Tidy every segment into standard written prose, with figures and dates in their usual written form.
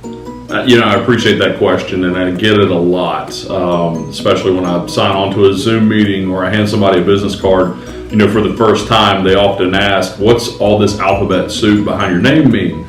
I appreciate that question, and I get it a lot, especially when I sign on to a Zoom meeting or I hand somebody a business card. For the first time, they often ask, what's all this alphabet soup behind your name mean?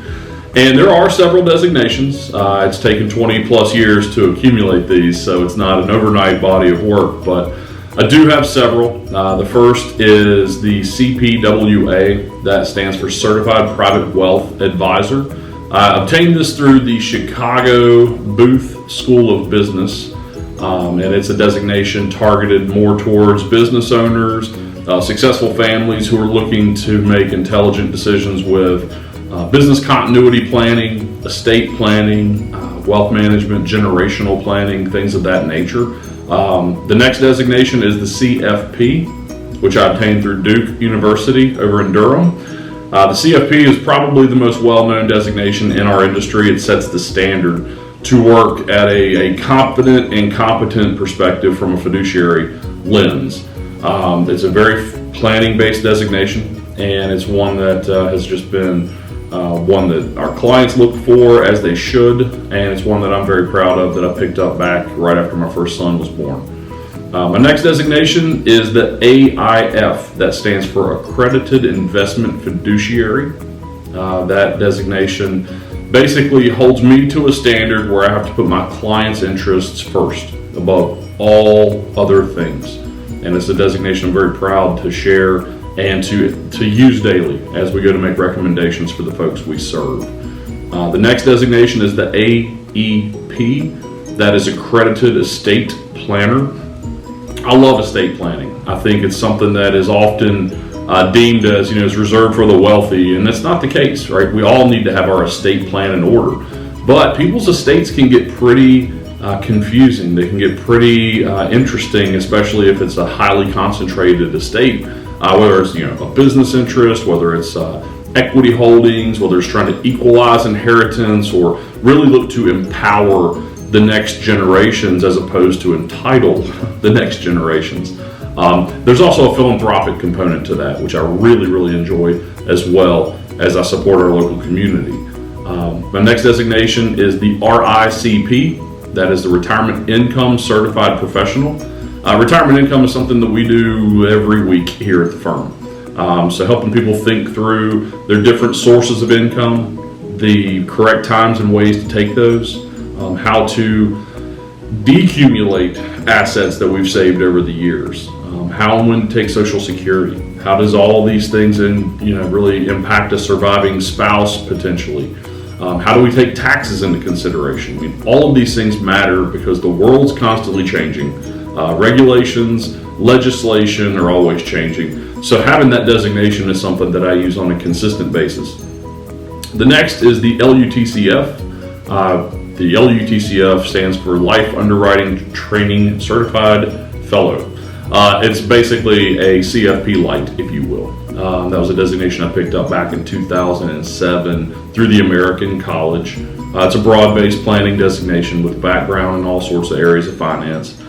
And there are several designations. It's taken 20 plus years to accumulate these, so it's not an overnight body of work, but I do have several. The first is the CPWA, that stands for Certified Private Wealth Advisor. I obtained this through the Chicago Booth School of Business, and it's a designation targeted more towards business owners, successful families who are looking to make intelligent decisions with business continuity planning, estate planning, wealth management, generational planning, things of that nature. The next designation is the CFP, which I obtained through Duke University over in Durham. The CFP is probably the most well-known designation in our industry. It sets the standard to work at a confident and competent perspective from a fiduciary lens. It's a very planning-based designation, and it's one that has just been one that our clients look for, as they should, and it's one that I'm very proud of that I picked up back right after my first son was born. My next designation is the AIF, that stands for Accredited Investment Fiduciary. That designation basically holds me to a standard where I have to put my client's interests first above all other things. And it's a designation I'm very proud to share and to use daily as we go to make recommendations for the folks we serve. The next designation is the AEP, that is Accredited Estate Planner. I love estate planning. I think it's something that is often deemed as, is reserved for the wealthy, and that's not the case, right? We all need to have our estate plan in order, but people's estates can get pretty confusing. They can get pretty interesting, especially if it's a highly concentrated estate, whether it's a business interest, whether it's equity holdings, whether it's trying to equalize inheritance, or really look to empower the next generations as opposed to entitle the next generations. There's also a philanthropic component to that, which I really, really enjoy, as well as I support our local community. My next designation is the RICP, that is the Retirement Income Certified Professional. Retirement income is something that we do every week here at the firm. So helping people think through their different sources of income, the correct times and ways to take those, how to decumulate assets that we've saved over the years, how and when to take Social Security, how does all these things really impact a surviving spouse potentially, how do we take taxes into consideration. All of these things matter because the world's constantly changing. Regulations, legislation are always changing. So having that designation is something that I use on a consistent basis. The next is the LUTCF. The LUTCF stands for Life Underwriting Training Certified Fellow. It's basically a CFP light, if you will. That was a designation I picked up back in 2007 through the American College. It's a broad-based planning designation with background in all sorts of areas of finance.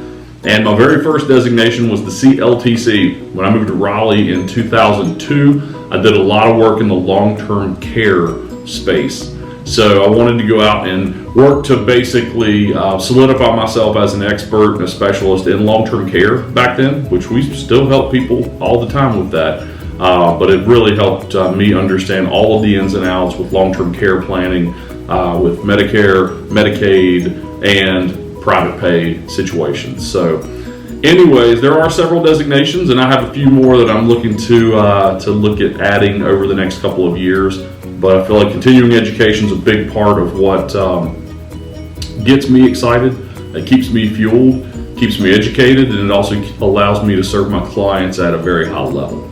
And my very first designation was the CLTC. When I moved to Raleigh in 2002, I did a lot of work in the long-term care space. So I wanted to go out and work to basically solidify myself as an expert and a specialist in long-term care back then, which we still help people all the time with that. But it really helped me understand all of the ins and outs with long-term care planning, with Medicare, Medicaid, and private pay situations. So anyways, there are several designations, and I have a few more that I'm looking to look at adding over the next couple of years. But I feel like continuing education is a big part of what gets me excited. It keeps me fueled, keeps me educated, and it also allows me to serve my clients at a very high level.